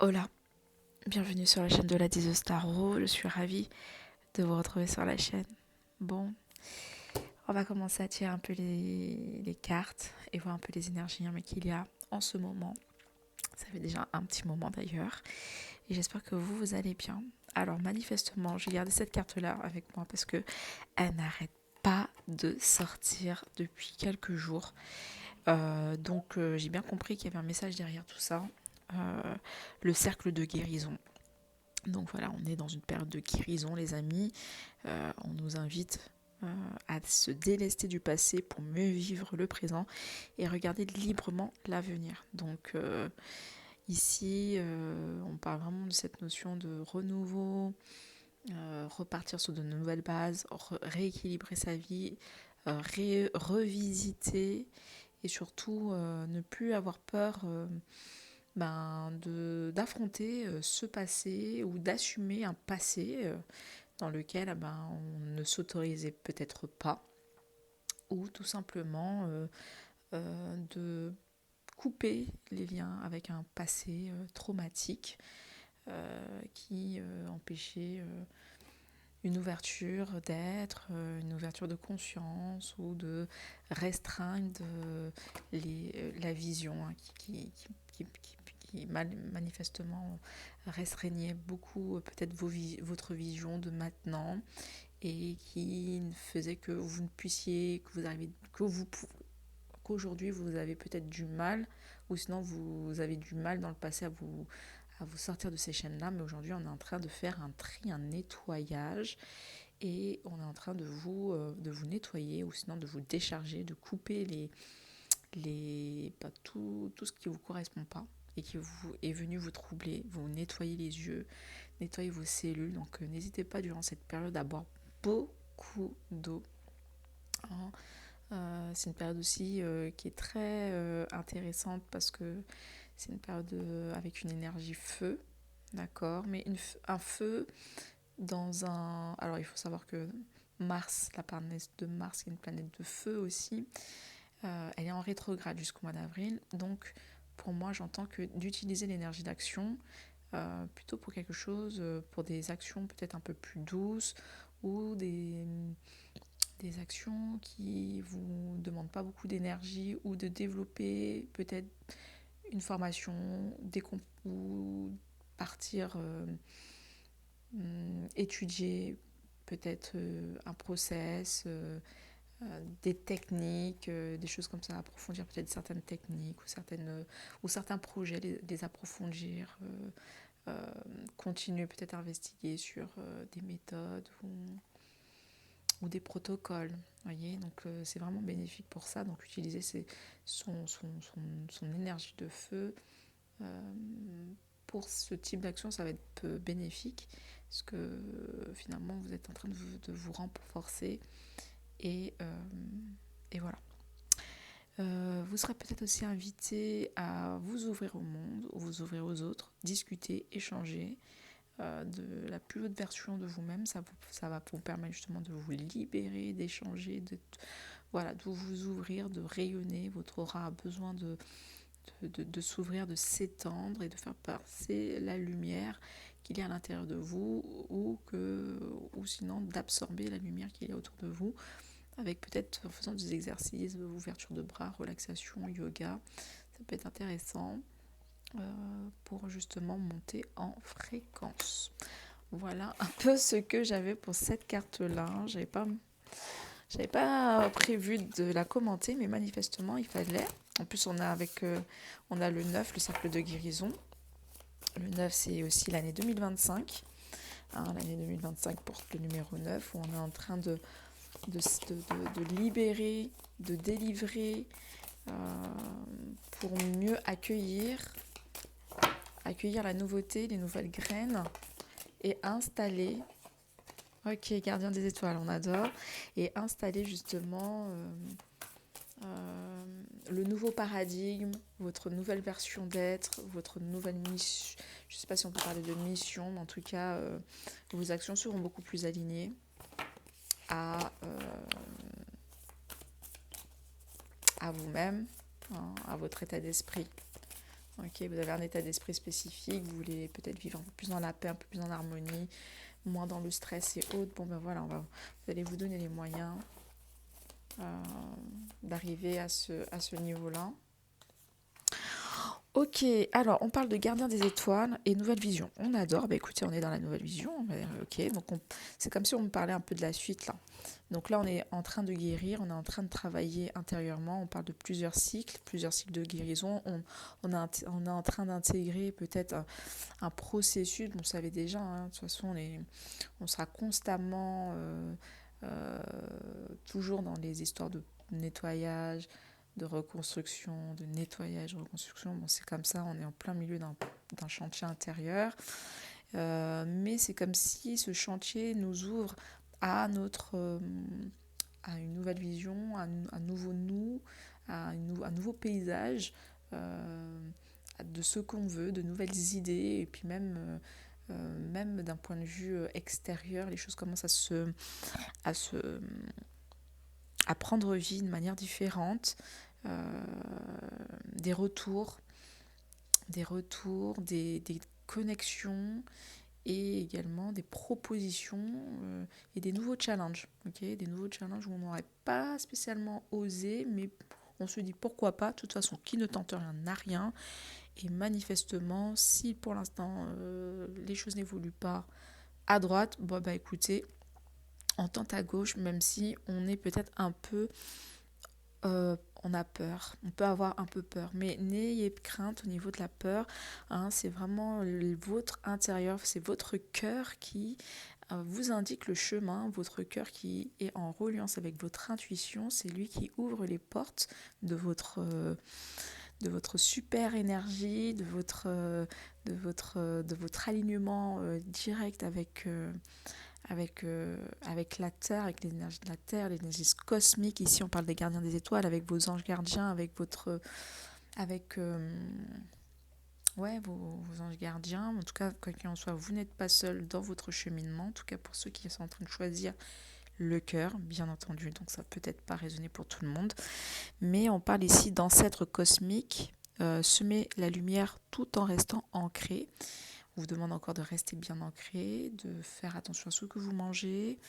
Hola, bienvenue sur la chaîne de la Diseuse Tarot. Je suis ravie de vous retrouver sur la chaîne. Bon, on va commencer à tirer un peu les cartes et voir un peu les énergies qu'il y a en ce moment. Ça fait déjà un petit moment d'ailleurs. Et j'espère que vous allez bien. Alors manifestement, j'ai gardé cette carte-là avec moi parce que elle n'arrête pas de sortir depuis quelques jours. Donc j'ai bien compris qu'il y avait un message derrière tout ça. Le cercle de guérison. Donc voilà, on est dans une période de guérison, les amis. On nous invite à se délester du passé pour mieux vivre le présent et regarder librement l'avenir. Donc ici, on parle vraiment de cette notion de renouveau, repartir sur de nouvelles bases, rééquilibrer sa vie, revisiter et surtout ne plus avoir peur d'affronter ce passé ou d'assumer un passé dans lequel on ne s'autorisait peut-être pas, ou tout simplement de couper les liens avec un passé traumatique qui empêchait une ouverture d'être, une ouverture de conscience ou de restreindre la vision qui manifestement restreignait beaucoup peut-être votre vision de maintenant et qui faisait que vous ne puissiez, que vous arrivez, qu'aujourd'hui vous avez peut-être du mal, ou sinon vous avez du mal dans le passé à vous sortir de ces chaînes-là, mais aujourd'hui on est en train de faire un tri, un nettoyage, et on est en train de vous nettoyer, ou sinon de vous décharger, de couper tout ce qui ne vous correspond pas et qui vous est venu vous troubler, vous nettoyer les yeux, nettoyer vos cellules. Donc n'hésitez pas durant cette période à boire beaucoup d'eau. Hein. C'est une période aussi qui est très intéressante parce que c'est une période avec une énergie feu, d'accord, mais un feu dans un... Alors il faut savoir que Mars, la planète de Mars, qui est une planète de feu aussi, elle est en rétrograde jusqu'au mois d'avril. Donc pour moi, j'entends que d'utiliser l'énergie d'action plutôt pour quelque chose, pour des actions peut-être un peu plus douces ou des actions qui vous demandent pas beaucoup d'énergie ou de développer peut-être une formation ou partir étudier peut-être un process, des techniques, des choses comme ça, approfondir peut-être certaines techniques ou certains projets, les approfondir, continuer peut-être à investiguer sur des méthodes ou des protocoles. Voyez, donc c'est vraiment bénéfique pour ça. Donc utiliser son énergie de feu pour ce type d'action, ça va être bénéfique parce que finalement vous êtes en train de vous renforcer et voilà. Vous serez peut-être aussi invité à vous ouvrir au monde, ou vous ouvrir aux autres, discuter, échanger de la plus haute version de vous-même. Ça va vous permettre justement de vous libérer, d'échanger, voilà, de vous ouvrir, de rayonner. Votre aura a besoin de s'ouvrir, de s'étendre et de faire passer la lumière qu'il y a à l'intérieur de vous ou sinon d'absorber la lumière qu'il y a autour de vous avec peut-être en faisant des exercices, ouverture de bras, relaxation, yoga. Ça peut être intéressant pour justement monter en fréquence. Voilà un peu ce que j'avais pour cette carte-là. J'avais pas prévu de la commenter, mais manifestement, il fallait. En plus, on a le 9, le cercle de guérison. Le 9, c'est aussi l'année 2025. Hein, l'année 2025 porte le numéro 9, où on est en train de libérer, de délivrer, euh, pour mieux accueillir la nouveauté, les nouvelles graines et installer. Ok, gardien des étoiles, on adore. Et installer justement le nouveau paradigme, votre nouvelle version d'être, votre nouvelle mission. Je ne sais pas si on peut parler de mission, mais en tout cas, vos actions seront beaucoup plus alignées à vous-même, hein, à votre état d'esprit. Ok, vous avez un état d'esprit spécifique, vous voulez peut-être vivre un peu plus dans la paix, un peu plus en harmonie, moins dans le stress et autres. Bon ben voilà, vous allez vous donner les moyens euh, d'arriver à ce niveau-là. Ok, alors on parle de gardien des étoiles et nouvelle vision. On adore, bah écoutez, on est dans la nouvelle vision. Ok, donc c'est comme si on me parlait un peu de la suite là. Donc là, on est en train de guérir, on est en train de travailler intérieurement. On parle de plusieurs cycles de guérison. On est en train d'intégrer peut-être un processus. Bon, vous savez déjà, hein, de toute façon, on sera constamment euh, toujours dans les histoires de nettoyage, de reconstruction, de nettoyage, de reconstruction. Bon, c'est comme ça, on est en plein milieu d'un chantier intérieur. Mais c'est comme si ce chantier nous ouvre à à une nouvelle vision, à un nouveau nous, un nouveau paysage de ce qu'on veut, de nouvelles idées, et puis même d'un point de vue extérieur, les choses commencent à se, à prendre vie de manière différente. Euh, des retours, des connexions et également des propositions et des nouveaux challenges. Okay, des nouveaux challenges où on n'aurait pas spécialement osé, mais on se dit pourquoi pas. De toute façon, qui ne tente rien n'a rien. Et manifestement, si pour l'instant les choses n'évoluent pas à droite, bon bah écoutez, on tente à gauche, même si on est peut-être un peu on a peur, on peut avoir un peu peur, mais n'ayez crainte au niveau de la peur, hein, c'est vraiment votre intérieur, c'est votre cœur qui vous indique le chemin, votre cœur qui est en reliance avec votre intuition, c'est lui qui ouvre les portes de votre super énergie, de votre alignement direct avec la Terre, avec l'énergie de la Terre, l'énergie cosmique. Ici, on parle des gardiens des étoiles, avec vos anges gardiens, avec vos anges gardiens. En tout cas, quoi qu'il en soit, vous n'êtes pas seul dans votre cheminement. En tout cas, pour ceux qui sont en train de choisir le cœur, bien entendu. Donc, ça peut être pas résonner pour tout le monde. Mais on parle ici d'ancêtres cosmiques. Semer la lumière tout en restant ancré. On vous demande encore de rester bien ancré, de faire attention à ce que vous mangez.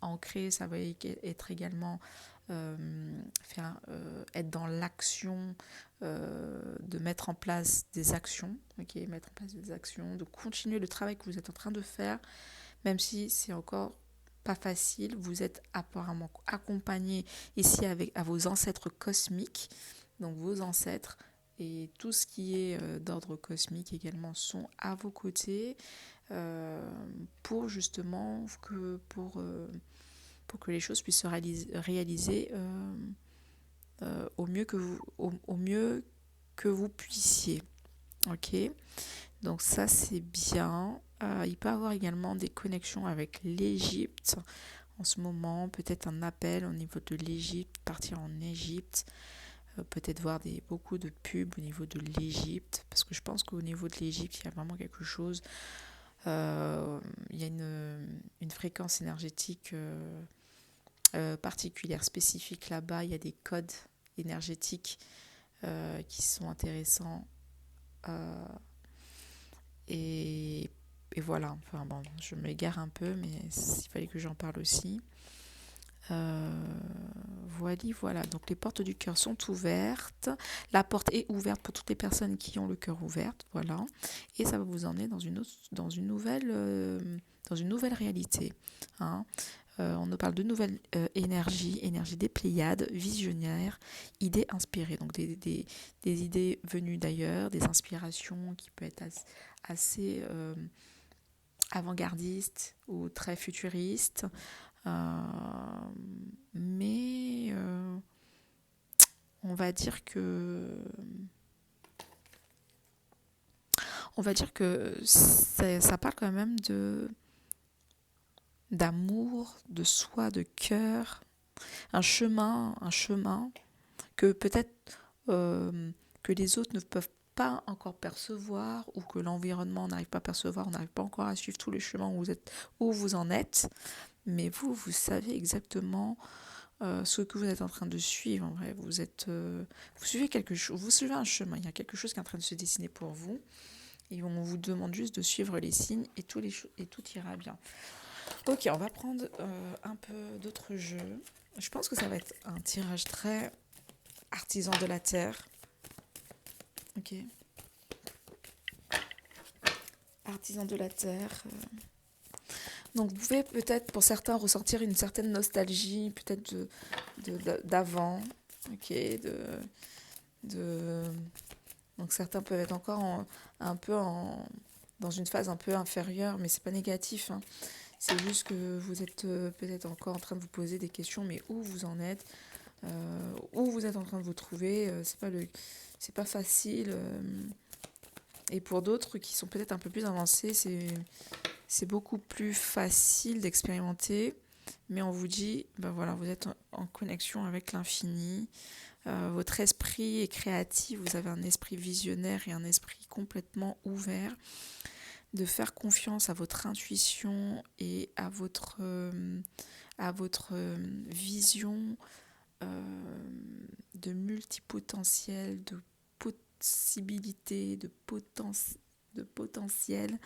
Ancré, ça va être également être dans l'action, de mettre en place des actions, mettre en place des actions, de continuer le travail que vous êtes en train de faire, même si c'est encore pas facile. Vous êtes apparemment accompagné ici à vos ancêtres cosmiques, donc vos ancêtres et tout ce qui est d'ordre cosmique également sont à vos côtés pour justement pour que les choses puissent se réaliser au mieux que vous puissiez. Ok, donc ça c'est bien. Il peut y avoir également des connexions avec l'Égypte en ce moment, peut-être un appel au niveau de l'Égypte, partir en Égypte. Peut-être voir beaucoup de pubs au niveau de l'Égypte, parce que je pense qu'au niveau de l'Égypte, il y a vraiment quelque chose. Il y a une fréquence énergétique particulière, spécifique là-bas. Il y a des codes énergétiques qui sont intéressants. Euh, et, et voilà, enfin bon, je m'égare un peu, mais il fallait que j'en parle aussi. Voilà. Donc les portes du cœur sont ouvertes. La porte est ouverte pour toutes les personnes qui ont le cœur ouvert. Voilà. Et ça va vous emmener dans une nouvelle réalité. Hein. On nous parle de nouvelles énergie des Pléiades, visionnaires, idées inspirées. Donc des idées venues d'ailleurs, des inspirations qui peuvent être assez avant-gardistes ou très futuristes. Mais on va dire que ça parle quand même d'amour, de soi, de cœur, un chemin que peut-être que les autres ne peuvent pas encore percevoir ou que l'environnement n'arrive pas à percevoir, on n'arrive pas encore à suivre tout le chemin où vous en êtes, mais vous savez exactement ce que vous êtes en train de suivre. En vrai, vous suivez quelque chose, vous suivez un chemin. Il y a quelque chose qui est en train de se dessiner pour vous. Et on vous demande juste de suivre les signes et tout ira bien. Ok, on va prendre un peu d'autres jeux. Je pense que ça va être un tirage très artisan de la terre. Ok. Artisan de la terre. Donc vous pouvez peut-être pour certains ressentir une certaine nostalgie, peut-être d'avant. Ok. De... Donc certains peuvent être encore dans une phase un peu inférieure, mais c'est pas négatif. Hein. C'est juste que vous êtes peut-être encore en train de vous poser des questions, mais où vous en êtes, où vous êtes en train de vous trouver, c'est pas facile. Et pour d'autres qui sont peut-être un peu plus avancés, c'est beaucoup plus facile d'expérimenter. Mais on vous dit, ben voilà, vous êtes en connexion avec l'infini. Votre esprit est créatif, vous avez un esprit visionnaire et un esprit complètement ouvert. De faire confiance à votre intuition et à votre vision de multipotentiel, de possibilités, de potentiel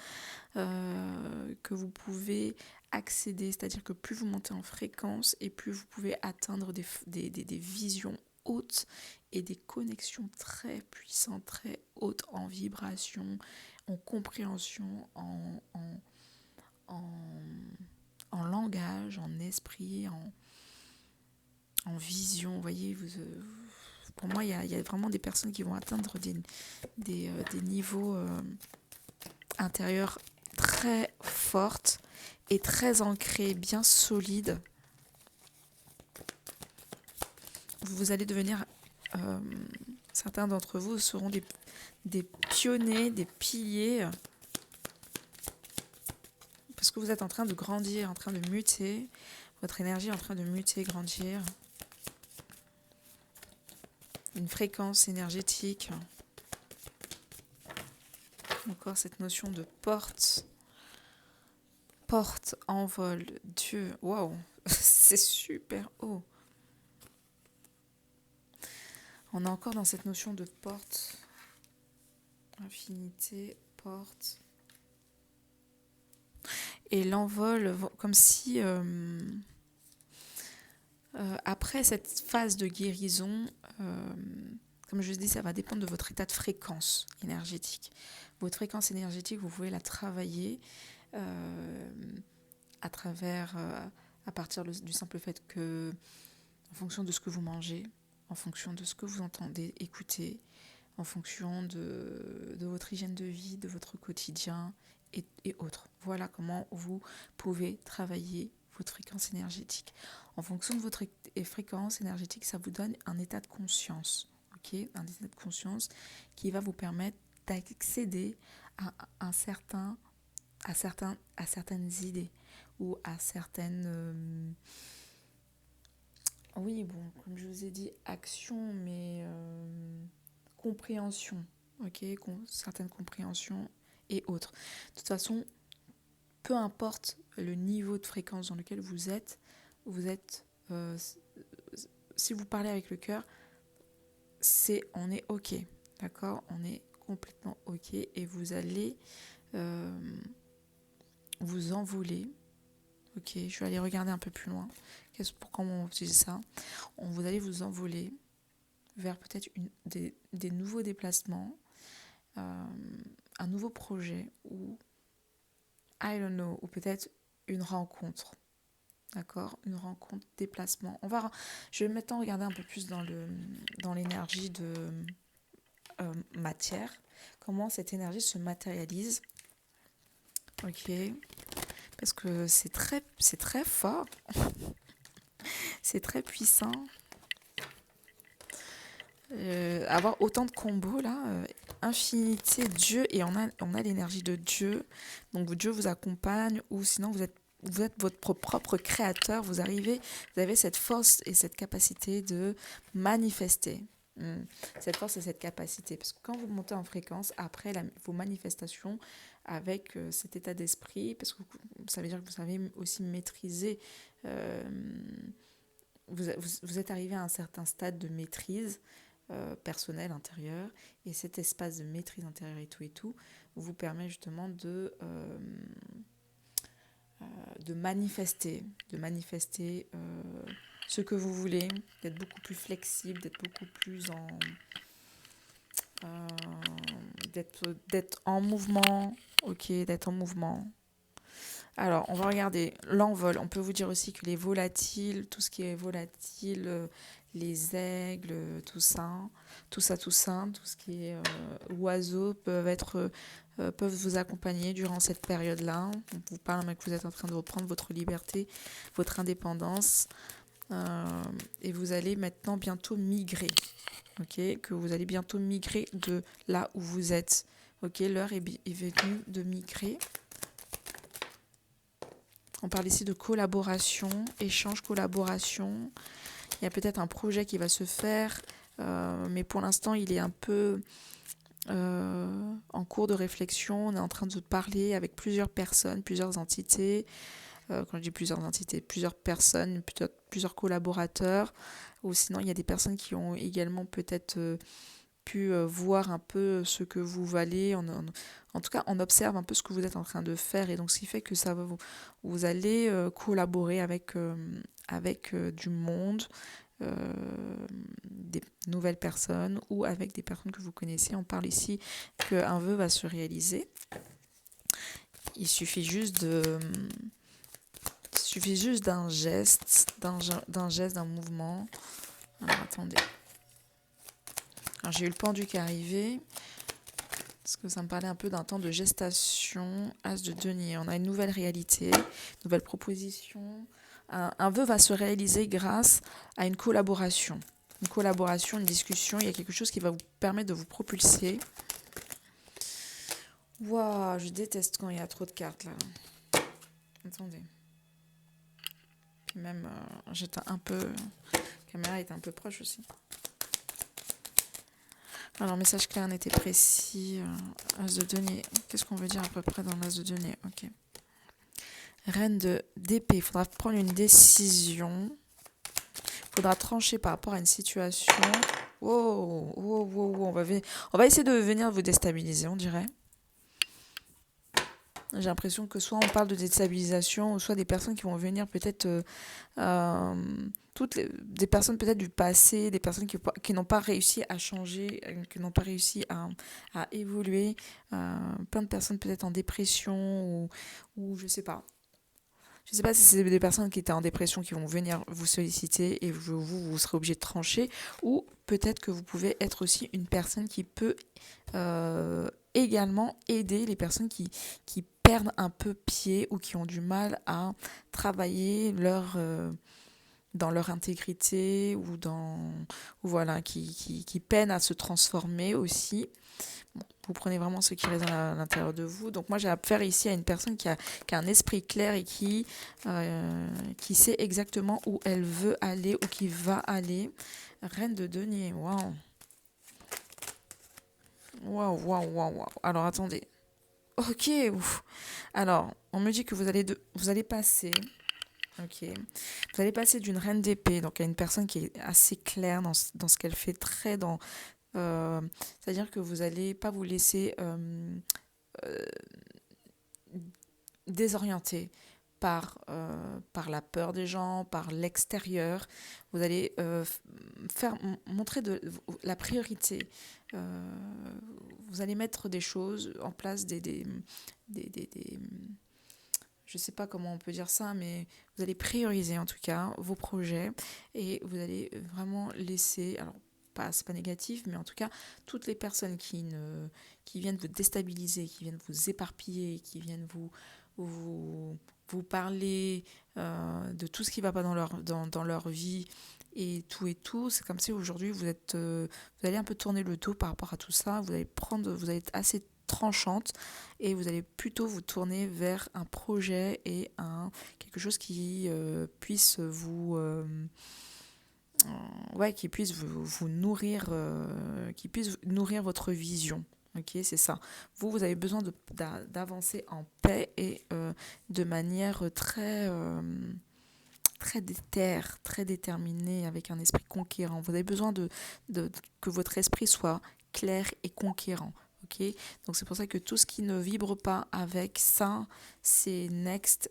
que vous pouvez accéder. C'est-à-dire que plus vous montez en fréquence et plus vous pouvez atteindre des visions hautes et des connexions très puissantes, très hautes en vibration, en compréhension, en, en langage, en esprit, en vision. Vous voyez, pour moi, il y a vraiment des personnes qui vont atteindre des niveaux intérieurs très fortes et très ancrés, bien solides. Vous allez devenir, certains d'entre vous seront des pionniers, des piliers, parce que vous êtes en train de grandir, en train de muter, votre énergie est en train de muter, grandir. Une fréquence énergétique. Encore cette notion de porte, envol, Dieu, waouh, c'est super haut. On est encore dans cette notion de porte, infinité, porte. Et l'envol, comme si, après cette phase de guérison, comme je dis, ça va dépendre de votre état de fréquence énergétique. Votre fréquence énergétique, vous pouvez la travailler à partir du simple fait que, en fonction de ce que vous mangez, en fonction de ce que vous entendez, écoutez, en fonction de votre hygiène de vie, de votre quotidien et autres. Voilà comment vous pouvez travailler votre fréquence énergétique. En fonction de votre fréquence énergétique, ça vous donne un état de conscience, ok, un état de conscience qui va vous permettre d'accéder à certaines idées ou à certaines oui, bon, comme je vous ai dit, action, mais compréhension, ok, certaines compréhensions et autres. De toute façon, peu importe le niveau de fréquence dans lequel vous êtes, si vous parlez avec le cœur, on est ok, d'accord, on est complètement ok et vous allez vous envoler. Ok, je vais aller regarder un peu plus loin. Comment on utilise ça? Vous allez vous envoler vers peut-être des nouveaux déplacements, un nouveau projet ou, I don't know, ou peut-être une rencontre. D'accord? Une rencontre, déplacement. Je vais maintenant regarder un peu plus dans l'énergie de matière. Comment cette énergie se matérialise. Ok? Parce que c'est très fort. C'est très puissant. Avoir autant de combos là, infinité, Dieu, et on a l'énergie de Dieu, donc Dieu vous accompagne, ou sinon vous êtes votre propre créateur, vous avez cette force et cette capacité de manifester. Cette force et cette capacité, parce que quand vous montez en fréquence, après vos manifestations avec cet état d'esprit, parce que ça veut dire que vous savez aussi maîtriser vous êtes arrivé à un certain stade de maîtrise personnelle intérieure, et cet espace de maîtrise intérieure et tout vous permet justement de manifester ce que vous voulez, d'être beaucoup plus flexible, d'être beaucoup plus euh, d'être en mouvement, ok, d'être en mouvement. Alors, on va regarder l'envol. On peut vous dire aussi que les volatiles, tout ce qui est volatile, les aigles, tout ça, tout ce qui est oiseaux peuvent vous accompagner durant cette période-là. On vous parle mais que vous êtes en train de reprendre votre liberté, votre indépendance, et vous allez maintenant bientôt migrer. Ok, que vous allez bientôt migrer de là où vous êtes. Ok, l'heure est venue de migrer. On parle ici de collaboration, échange, collaboration. Il y a peut-être un projet qui va se faire, mais pour l'instant, il est un peu en cours de réflexion. On est en train de parler avec plusieurs personnes, plusieurs entités. Quand je dis plusieurs entités, plusieurs personnes, plusieurs collaborateurs. Ou sinon, il y a des personnes qui ont également peut-être pu voir un peu ce que vous valez. En tout cas, on observe un peu ce que vous êtes en train de faire. Et donc, ce qui fait que ça va vous allez collaborer avec du monde, des nouvelles personnes ou avec des personnes que vous connaissez. On parle ici qu'un vœu va se réaliser. Il suffit juste d'un geste, d'un mouvement. Alors, attendez. Alors, j'ai eu le pendu qui est arrivé. Parce que ça me parlait un peu d'un temps de gestation. As de denier. On a une nouvelle réalité, une nouvelle proposition. Un vœu va se réaliser grâce à une collaboration. Une collaboration, une discussion. Il y a quelque chose qui va vous permettre de vous propulser. Waouh, je déteste quand il y a trop de cartes là. Attendez. Puis même, j'étais un peu... La caméra était un peu proche aussi. Alors, message clair, net et précis. As de denier. Qu'est-ce qu'on veut dire à peu près dans l'as de denier? Ok. Reine d'épée. Il faudra prendre une décision. Il faudra trancher par rapport à une situation. Wow. On va essayer de venir vous déstabiliser, on dirait. J'ai l'impression que soit on parle de déstabilisation, ou soit des personnes qui vont venir peut-être... des personnes peut-être du passé, des personnes qui n'ont pas réussi à changer, qui n'ont pas réussi à évoluer. Plein de personnes peut-être en dépression ou je sais pas. Je ne sais pas si c'est des personnes qui étaient en dépression qui vont venir vous solliciter et vous serez obligé de trancher, ou peut-être que vous pouvez être aussi une personne qui peut également aider les personnes qui perdent un peu pied ou qui ont du mal à travailler dans leur intégrité ou voilà, qui peinent à se transformer aussi. Bon, vous prenez vraiment ce qui résonne à l'intérieur de vous. Donc moi, j'ai affaire ici à une personne qui a un esprit clair et qui sait exactement où elle veut aller ou qui va aller. Reine de denier, waouh. Waouh. Alors, attendez. Ok, ouf. Alors, on me dit que vous allez passer... Ok. Vous allez passer d'une reine d'épée, donc à une personne qui est assez claire dans ce qu'elle fait, c'est-à-dire que vous n'allez pas vous laisser désorienter par la peur des gens, par l'extérieur. Vous allez montrer la priorité. Vous allez mettre des choses en place, je ne sais pas comment on peut dire ça, mais vous allez prioriser en tout cas vos projets et vous allez vraiment laisser, alors c'est pas négatif, mais en tout cas toutes les personnes qui viennent vous déstabiliser, qui viennent vous éparpiller, qui viennent vous parler de tout ce qui ne va pas dans leur vie et tout, c'est comme si aujourd'hui vous allez un peu tourner le dos par rapport à tout ça, vous allez être assez tranchante et vous allez plutôt vous tourner vers un projet et quelque chose qui puisse qui puisse vous nourrir, qui puisse nourrir votre vision. Ok, c'est ça. Vous avez besoin d'avancer en paix et de manière très très déter, très déterminé, avec un esprit conquérant. Vous avez besoin que votre esprit soit clair et conquérant. Ok, donc c'est pour ça que tout ce qui ne vibre pas avec ça, c'est next,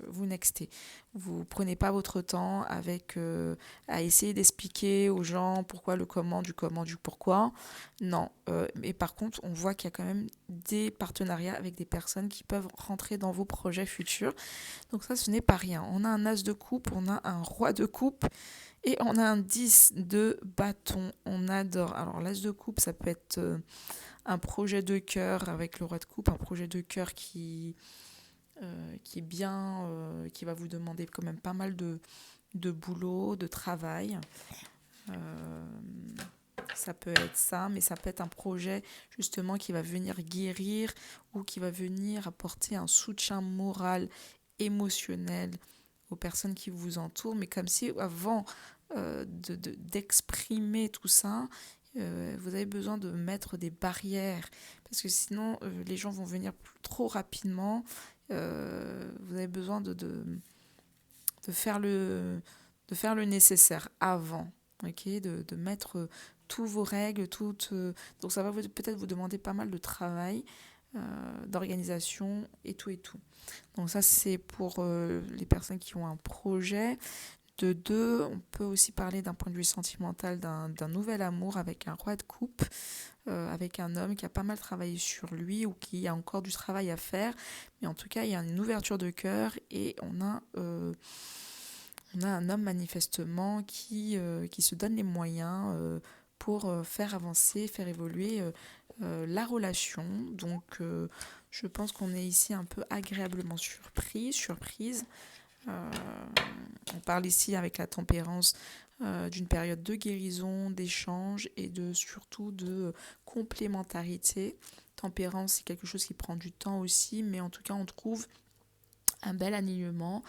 vous nextez. Vous prenez pas votre temps à essayer d'expliquer aux gens pourquoi le comment du pourquoi. Non, mais par contre, on voit qu'il y a quand même des partenariats avec des personnes qui peuvent rentrer dans vos projets futurs. Donc ça, ce n'est pas rien. On a un as de coupe, on a un roi de coupe et on a un 10 de bâton. On adore. Alors l'as de coupe, ça peut être un projet de cœur avec le roi de coupe, un projet de cœur qui est bien, qui va vous demander quand même pas mal de boulot, de travail. Euh, Ça peut être ça, mais ça peut être un projet justement qui va venir guérir ou qui va venir apporter un soutien moral, émotionnel aux personnes qui vous entourent. Mais comme si avant d'exprimer tout ça, vous avez besoin de mettre des barrières parce que sinon les gens vont venir trop rapidement. Vous avez besoin de faire de faire le nécessaire avant, ok, de mettre tous vos règles, donc ça va peut-être vous demander pas mal de travail, d'organisation et tout et tout. Donc ça c'est pour les personnes qui ont un projet. De deux, on peut aussi parler d'un point de vue sentimental d'un nouvel amour avec un roi de coupe, avec un homme qui a pas mal travaillé sur lui ou qui a encore du travail à faire. Mais en tout cas, il y a une ouverture de cœur et on a un homme manifestement qui se donne les moyens pour faire avancer, faire évoluer la relation. Donc je pense qu'on est ici un peu agréablement surprise. Euh, on parle ici avec la tempérance d'une période de guérison, d'échange et surtout de complémentarité. Tempérance, c'est quelque chose qui prend du temps aussi, mais en tout cas, on trouve un bel alignement,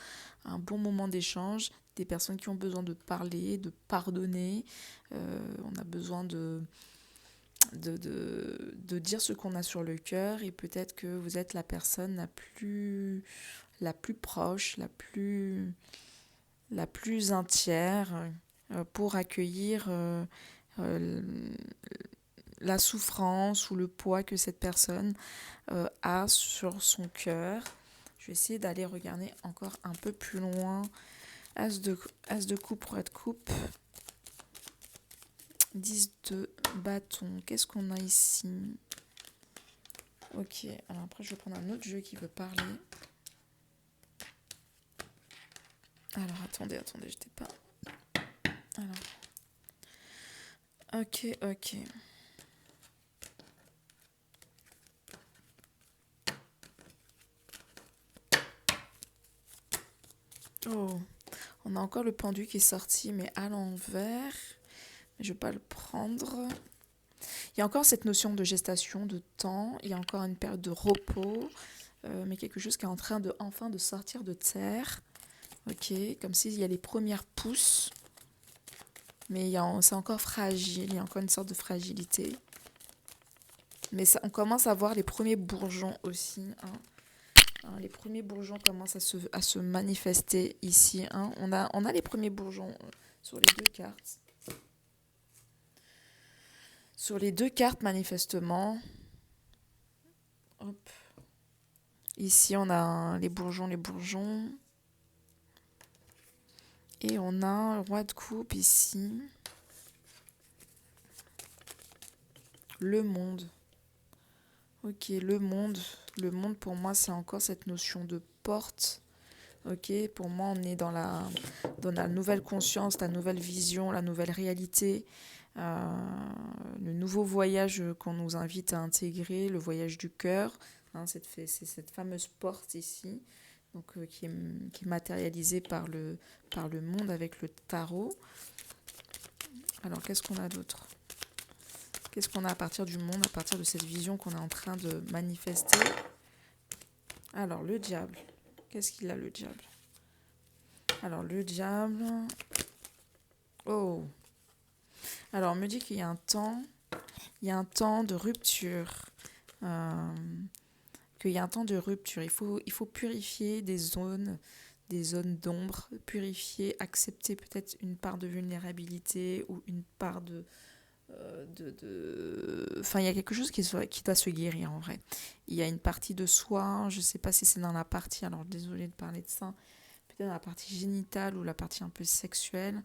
un bon moment d'échange, des personnes qui ont besoin de parler, de pardonner. On a besoin de dire ce qu'on a sur le cœur et peut-être que vous êtes la personne la plus proche, la plus entière pour accueillir euh, la souffrance ou le poids que cette personne a sur son cœur. Je vais essayer d'aller regarder encore un peu plus loin. As de coupe, roi de coupe. 10 de bâton. Qu'est-ce qu'on a ici? Ok, alors après je vais prendre un autre jeu qui veut parler. Alors attendez, j'étais pas... Alors... Ok. Oh, on a encore le pendu qui est sorti, mais à l'envers. Je ne vais pas le prendre. Il y a encore cette notion de gestation, de temps. Il y a encore une période de repos, mais quelque chose qui est en train enfin de sortir de terre. Ok, comme s'il y a les premières pousses, mais c'est encore fragile. Il y a encore une sorte de fragilité. Mais on commence à voir les premiers bourgeons aussi. Les premiers bourgeons commencent à se manifester ici. On a les premiers bourgeons sur les deux cartes. Sur les deux cartes, manifestement. Hop. Ici, on a les bourgeons. Et on a le roi de coupe ici. Le monde. Ok, le monde. Le monde, pour moi, c'est encore cette notion de porte. Ok, pour moi, on est dans la nouvelle conscience, la nouvelle vision, la nouvelle réalité. Le nouveau voyage qu'on nous invite à intégrer, le voyage du cœur. C'est cette fameuse porte ici, donc, qui est matérialisée par le monde avec le tarot. Alors, qu'est-ce qu'on a d'autre? Qu'est-ce qu'on a à partir du monde, à partir de cette vision qu'on est en train de manifester? Alors, le diable. Qu'est-ce qu'il a, le diable? Alors, le diable... Oh! Alors, on me dit qu'il y a un temps de rupture. Qu'il y a un temps de rupture. Il faut purifier des zones des zones d'ombre, purifier, accepter peut-être une part de vulnérabilité ou une part Enfin, il y a quelque chose qui doit se guérir en vrai. Il y a une partie de soi, je ne sais pas si c'est dans la partie, alors désolée de parler de ça, peut-être dans la partie génitale ou la partie un peu sexuelle,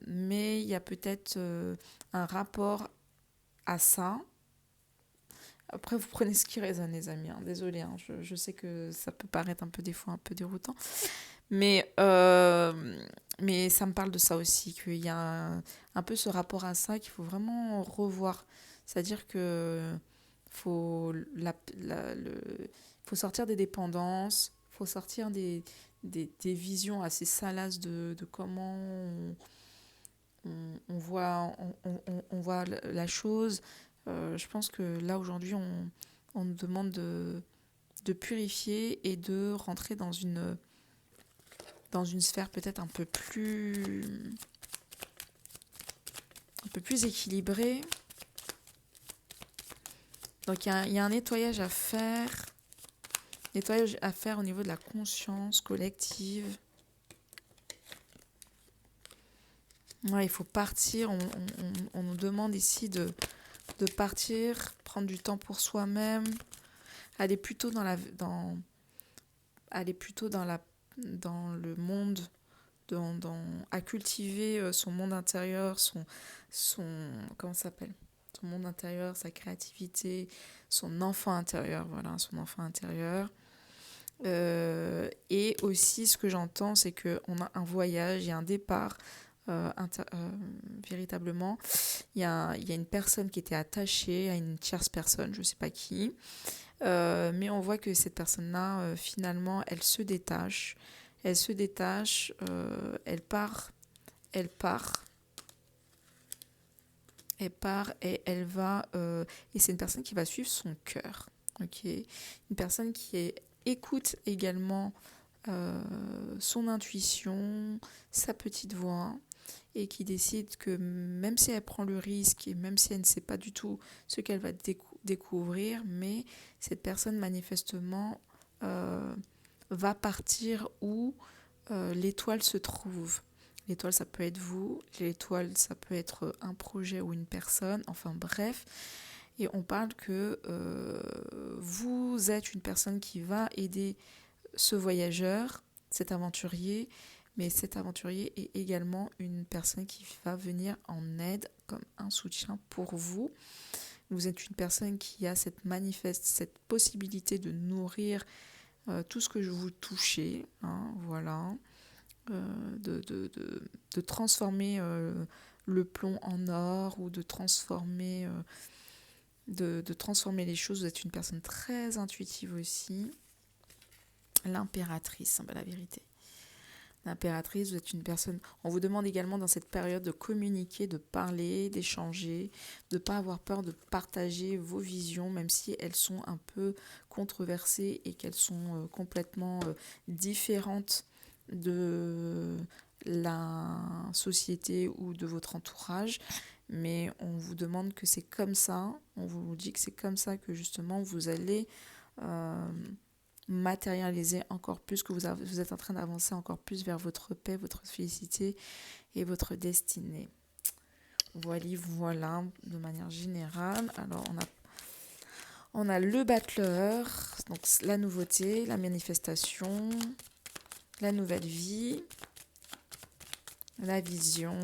mais il y a peut-être un rapport à ça. Après, vous prenez ce qui résonne, les amis. Hein. Désolée, hein. Je sais que ça peut paraître un peu des fois un peu déroutant. Mais, ça me parle de ça aussi, qu'il y a un peu ce rapport à ça qu'il faut vraiment revoir. C'est-à-dire que faut, faut sortir des dépendances, faut sortir des visions assez salaces de comment on voit, on voit la chose. Je pense que là, aujourd'hui, on nous demande de purifier et de rentrer dans une sphère peut-être un peu plus équilibrée. Donc il y a un nettoyage à faire au niveau de la conscience collective. Ouais, il faut partir, on nous demande ici de partir, prendre du temps pour soi-même, aller plutôt aller plutôt dans le monde, à cultiver son monde intérieur, comment ça s'appelle, son monde intérieur, sa créativité, son enfant intérieur, voilà, son enfant intérieur. Et aussi, ce que j'entends, c'est qu'on a un voyage et un départ, véritablement. Il y a une personne qui était attachée à une tierce personne, je ne sais pas qui. Mais on voit que cette personne-là, finalement, elle se détache. Elle part et elle va... et c'est une personne qui va suivre son cœur. Okay, une personne qui écoute également son intuition, sa petite voix, et qui décide que même si elle prend le risque et même si elle ne sait pas du tout ce qu'elle va découvrir, mais cette personne manifestement va partir où l'étoile se trouve. L'étoile, ça peut être vous, l'étoile, ça peut être un projet ou une personne, enfin bref. Et on parle que vous êtes une personne qui va aider ce voyageur, cet aventurier, mais cet aventurier est également une personne qui va venir en aide comme un soutien pour vous. Vous êtes une personne qui a cette possibilité de nourrir tout ce que vous touchez, hein, voilà, de transformer le plomb en or ou de transformer les choses. Vous êtes une personne très intuitive aussi. L'impératrice, la vérité. L'impératrice, vous êtes une personne... On vous demande également dans cette période de communiquer, de parler, d'échanger, de ne pas avoir peur de partager vos visions, même si elles sont un peu controversées et qu'elles sont complètement différentes de la société ou de votre entourage. Mais on vous demande que c'est comme ça, on vous dit que c'est comme ça que justement vous allez... matérialiser encore plus, que vous êtes en train d'avancer encore plus vers votre paix, votre félicité et votre destinée. Voilà, de manière générale. Alors, on a le battleur, donc la nouveauté, la manifestation, la nouvelle vie, la vision.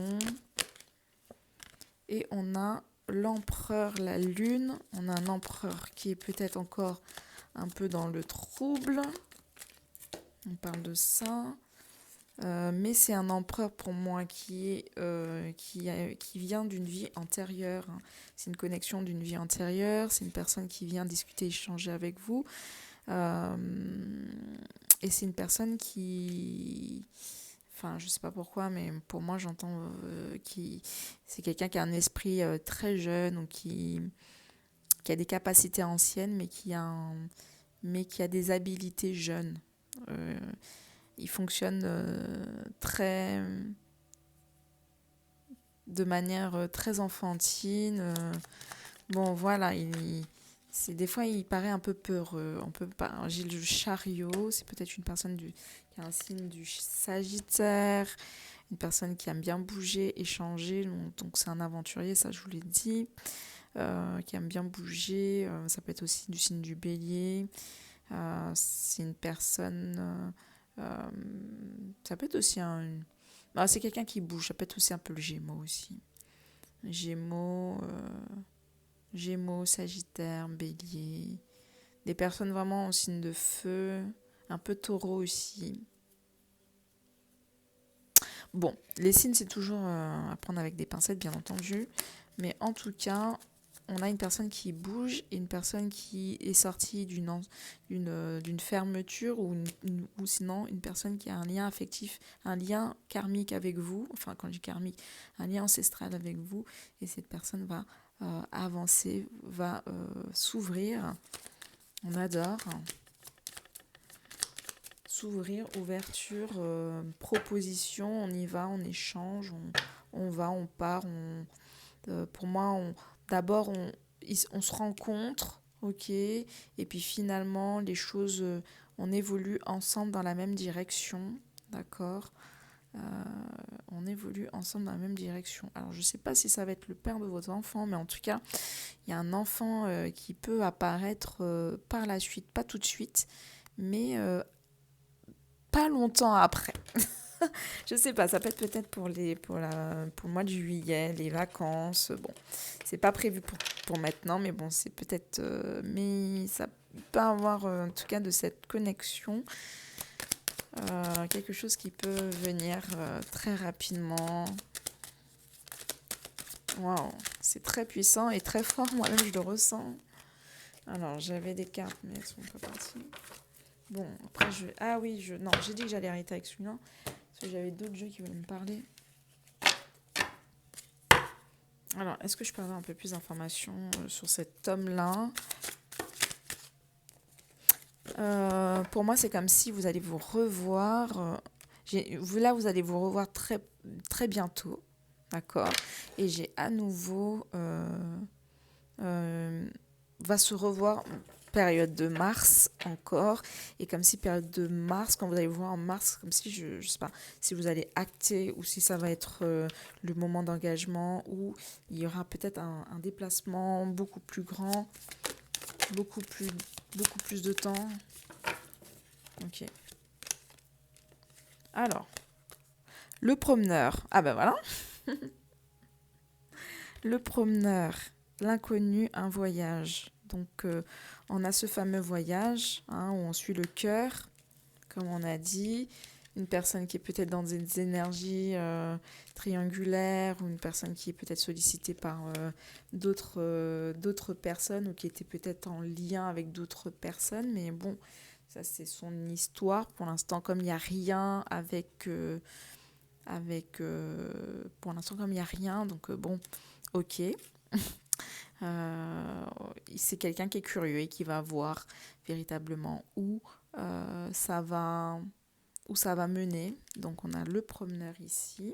Et on a l'empereur, la lune. On a un empereur qui est peut-être encore un peu dans le trouble. On parle de ça. Mais c'est un empereur pour moi qui vient d'une vie antérieure. C'est une connexion d'une vie antérieure. C'est une personne qui vient discuter, échanger avec vous. Et c'est une personne qui... Enfin, je sais pas pourquoi, mais pour moi, j'entends c'est quelqu'un qui a un esprit très jeune ou qui a des capacités anciennes, mais qui a des habilités jeunes. Il fonctionne de manière très enfantine. Bon, voilà, Des fois, il paraît un peu peureux. On peut pas. J'ai le chariot, c'est peut-être une personne qui a un signe du Sagittaire, une personne qui aime bien bouger, échanger. Donc c'est un aventurier, ça je vous l'ai dit, qui aime bien bouger. Ça peut être aussi du signe du Bélier. C'est une personne. Ça peut être aussi c'est quelqu'un qui bouge. Ça peut être aussi un peu le Gémeaux aussi. Gémeaux. Gémeaux, Sagittaire, Bélier, des personnes vraiment en signe de feu, un peu taureau aussi. Bon, les signes, c'est toujours à prendre avec des pincettes, bien entendu. Mais en tout cas, on a une personne qui bouge et une personne qui est sortie d'une fermeture ou sinon une personne qui a un lien affectif, un lien karmique avec vous. Enfin, quand je dis karmique, un lien ancestral avec vous. Et cette personne va avancer, va s'ouvrir. On adore. S'ouvrir, ouverture, proposition, on y va, on échange, on va, on part. Pour moi, d'abord, on se rencontre, ok, et puis finalement, les choses, on évolue ensemble dans la même direction, d'accord. On évolue ensemble dans la même direction. Alors, je ne sais pas si ça va être le père de votre enfant, mais en tout cas, il y a un enfant qui peut apparaître par la suite, pas tout de suite, mais pas longtemps après. Je sais pas, ça peut être peut-être pour le mois de juillet, les vacances. Bon, c'est pas prévu pour maintenant, mais bon, c'est peut-être. Mais ça peut avoir, en tout cas, de cette connexion, quelque chose qui peut venir très rapidement. Waouh, c'est très puissant et très fort, moi-même je le ressens. Alors, j'avais des cartes, mais elles sont pas parties. Bon, après, ah oui, non, j'ai dit que j'allais arrêter avec celui-là, parce que j'avais d'autres jeux qui voulaient me parler. Alors, est-ce que je peux avoir un peu plus d'informations sur cet homme-là ? Pour moi, c'est comme si vous allez vous revoir. Là, vous allez vous revoir très, très bientôt. D'accord ? Et j'ai à nouveau... va se revoir période de mars encore. Et comme si période de mars, quand vous allez vous voir en mars, comme si, je sais pas, si vous allez acter ou si ça va être le moment d'engagement ou il y aura peut-être un déplacement beaucoup plus grand, beaucoup plus de temps. Ok. Alors, le promeneur. Ah ben voilà. Le promeneur, l'inconnu, un voyage. Donc, on a ce fameux voyage où on suit le cœur, comme on a dit. Une personne qui est peut-être dans des énergies triangulaires ou une personne qui est peut-être sollicitée par d'autres personnes ou qui était peut-être en lien avec d'autres personnes. Mais bon, ça c'est son histoire. Pour l'instant, comme il n'y a rien pour l'instant, comme il n'y a rien, donc bon, ok. C'est quelqu'un qui est curieux et qui va voir véritablement où ça va mener. Donc on a le promeneur ici.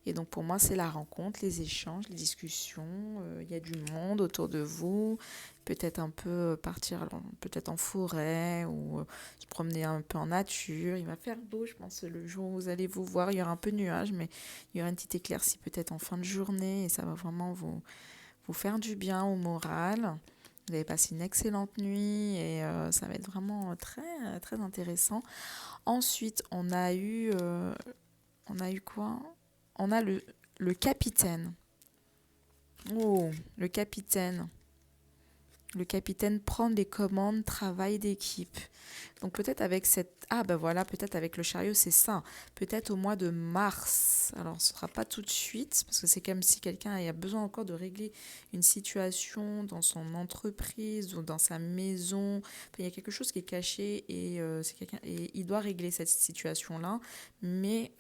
Et donc pour moi, c'est la rencontre, les échanges, les discussions. Il y a du monde autour de vous. Peut-être un peu partir peut-être en forêt ou se promener un peu en nature. Il va faire beau, je pense, le jour où vous allez vous voir. Il y aura un peu de nuages, mais il y aura une petite éclaircie peut-être en fin de journée. Et ça va vraiment vous faire du bien au moral. Vous allez passer une excellente nuit et ça va être vraiment très, très intéressant. Ensuite, on a eu quoi ? On a le capitaine. Oh, le capitaine. Le capitaine prend les commandes, travail d'équipe. Donc peut-être avec peut-être avec le chariot, c'est ça. Peut-être au mois de mars. Alors ce ne sera pas tout de suite, parce que c'est comme si quelqu'un a besoin encore de régler une situation dans son entreprise ou dans sa maison. Enfin, il y a quelque chose qui est caché et il doit régler cette situation-là. Mais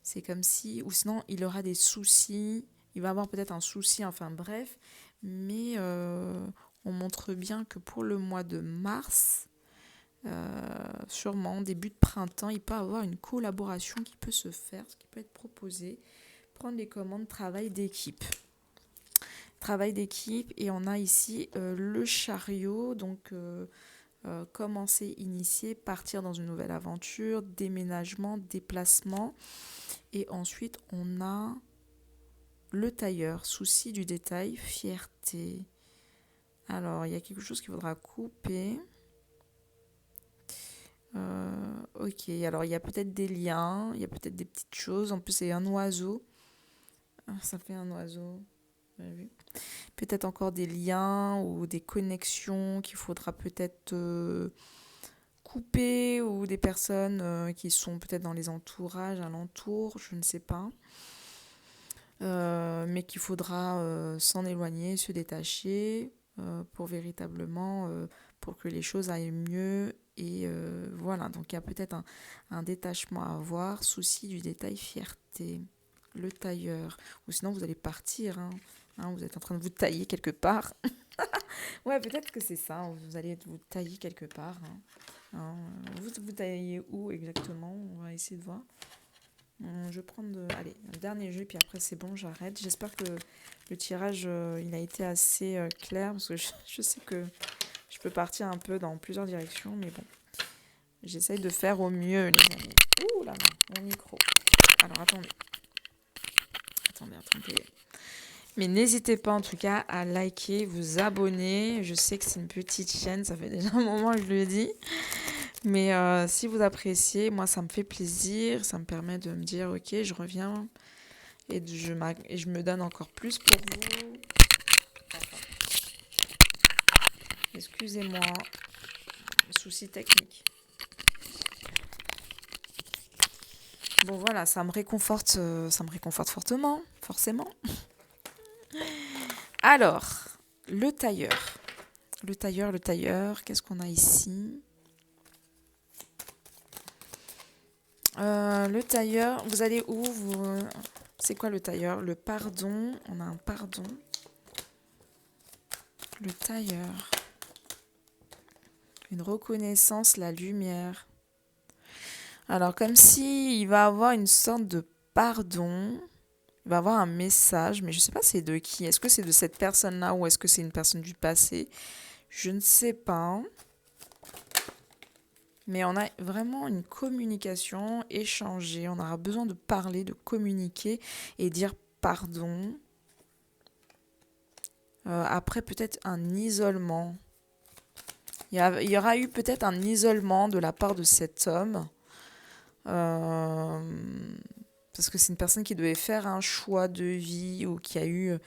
c'est comme si, ou sinon il aura des soucis. Il va avoir peut-être un souci, enfin bref. Mais on montre bien que pour le mois de mars, sûrement début de printemps, il peut y avoir une collaboration qui peut se faire, ce qui peut être proposé, prendre les commandes, travail d'équipe. travail d'équipe. Et on a ici le chariot, donc commencer, initier, partir dans une nouvelle aventure, déménagement, déplacement. Et ensuite, on a le tailleur, souci du détail, fierté. Alors, il y a quelque chose qu'il faudra couper. Ok, alors il y a peut-être des liens, il y a peut-être des petites choses. En plus, c'est un oiseau. Ça fait un oiseau. Vous avez vu. Peut-être encore des liens ou des connexions qu'il faudra peut-être couper ou des personnes qui sont peut-être dans les entourages, alentours, je ne sais pas. Mais qu'il faudra s'en éloigner, se détacher pour véritablement, pour que les choses aillent mieux. Et voilà, donc il y a peut-être un détachement à avoir, souci du détail, fierté, le tailleur. Ou sinon vous allez partir, hein. Vous êtes en train de vous tailler quelque part. Ouais, peut-être que c'est ça, vous allez vous tailler quelque part. Vous taillez où exactement? On va essayer de voir. Je vais prendre allez, un dernier jeu, puis après c'est bon, j'arrête. J'espère que le tirage il a été assez clair, parce que je sais que je peux partir un peu dans plusieurs directions, mais bon, j'essaye de faire au mieux, les amis. Ouh là là, mon micro. Alors attendez. Mais n'hésitez pas en tout cas à liker, vous abonner. Je sais que c'est une petite chaîne, ça fait déjà un moment que je le dis. Mais si vous appréciez, moi ça me fait plaisir, ça me permet de me dire ok, je reviens et je me donne encore plus pour vous. Excusez-moi, souci technique. Bon voilà, ça me réconforte fortement, forcément. Alors, le tailleur. Le tailleur, qu'est-ce qu'on a ici? Le tailleur, vous allez où C'est quoi le tailleur? Le pardon, on a un pardon. Le tailleur. Une reconnaissance, la lumière. Alors, comme si il va avoir une sorte de pardon. Il va avoir un message, mais je ne sais pas c'est de qui. Est-ce que c'est de cette personne-là ou est-ce que c'est une personne du passé? Je ne sais pas. Mais on a vraiment une communication échangée. On aura besoin de parler, de communiquer et dire pardon. Après, peut-être un isolement. Il y aura eu peut-être un isolement de la part de cet homme. Parce que c'est une personne qui devait faire un choix de vie ou qui a eu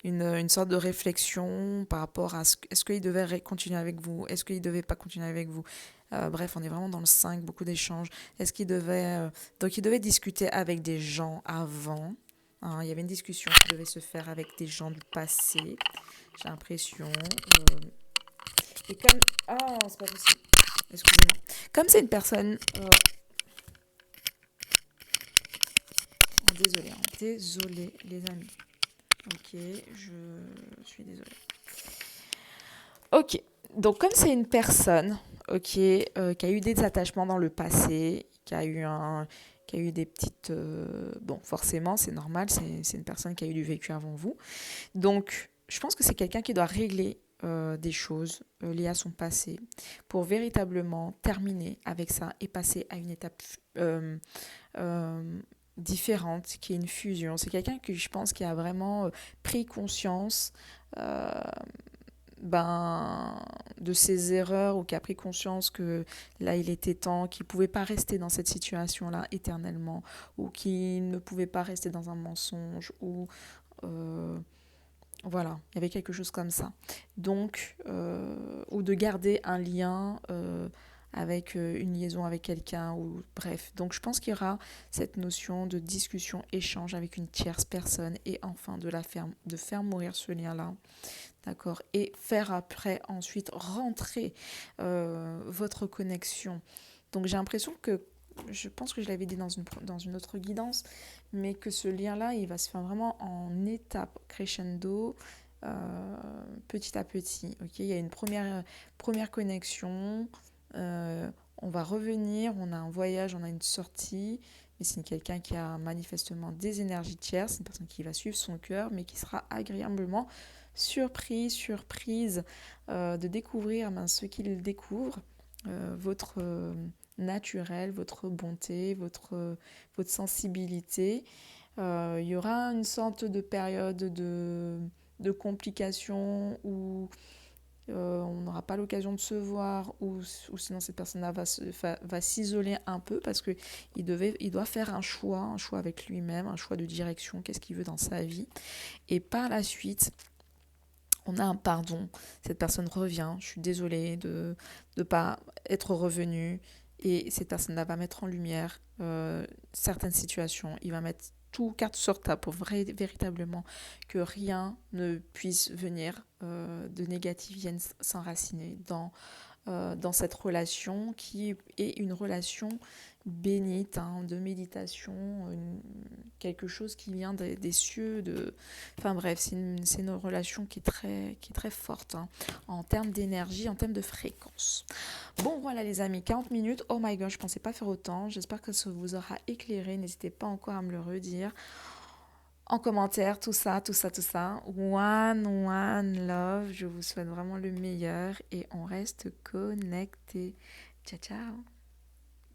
une sorte de réflexion par rapport à est-ce qu'il devait continuer avec vous, est-ce qu'il ne devait pas continuer avec vous. Bref, on est vraiment dans le 5, beaucoup d'échanges. Est-ce qu'il devait... donc il devait discuter avec des gens avant. Il y avait une discussion qui devait se faire avec des gens du passé, j'ai l'impression. Et comme... Oh, c'est pas possible. Excusez-moi. Comme c'est une personne... Désolée les amis. Ok, je suis désolée. Ok, donc comme c'est une personne, ok, qui a eu des attachements dans le passé, qui a eu des petites... bon, forcément, c'est normal, c'est une personne qui a eu du vécu avant vous. Donc, je pense que c'est quelqu'un qui doit régler des choses liées à son passé pour véritablement terminer avec ça et passer à une étape différente, qui est une fusion. C'est quelqu'un que je pense qui a vraiment pris conscience de ses erreurs ou qui a pris conscience que là il était temps, qu'il ne pouvait pas rester dans cette situation-là éternellement ou qu'il ne pouvait pas rester dans un mensonge ou voilà, il y avait quelque chose comme ça. Donc, ou de garder un lien avec une liaison avec quelqu'un, ou bref. Donc, je pense qu'il y aura cette notion de discussion, échange avec une tierce personne et enfin de faire mourir ce lien-là. D'accord? Et faire après, ensuite, rentrer votre connexion. Donc, j'ai l'impression que je pense que je l'avais dit dans une autre guidance, mais que ce lien-là, il va se faire vraiment en étapes crescendo, petit à petit. Okay, il y a une première connexion, on va revenir, on a un voyage, on a une sortie, mais c'est quelqu'un qui a manifestement des énergies tiers, c'est une personne qui va suivre son cœur, mais qui sera agréablement surprise de découvrir ce qu'il découvre, votre naturel, votre bonté, votre sensibilité. Il y aura une sorte de période de complications où on n'aura pas l'occasion de se voir ou sinon cette personne-là va s'isoler un peu parce qu'il doit faire un choix avec lui-même, un choix de direction, qu'est-ce qu'il veut dans sa vie. Et par la suite, on a un pardon. Cette personne revient, je suis désolée de ne pas être revenue. Et cette personne-là va mettre en lumière certaines situations. Il va mettre tout carte sur table pour véritablement que rien ne puisse venir de négatif, vienne s'enraciner dans cette relation qui est une relation bénite, de méditation, quelque chose qui vient des cieux. Enfin bref, c'est une relation qui est très forte en termes d'énergie, en termes de fréquence. Bon voilà les amis, 40 minutes, oh my god, je pensais pas faire autant, j'espère que ça vous aura éclairé, n'hésitez pas encore à me le redire en commentaire, tout ça. One love, je vous souhaite vraiment le meilleur et on reste connectés. Ciao, ciao.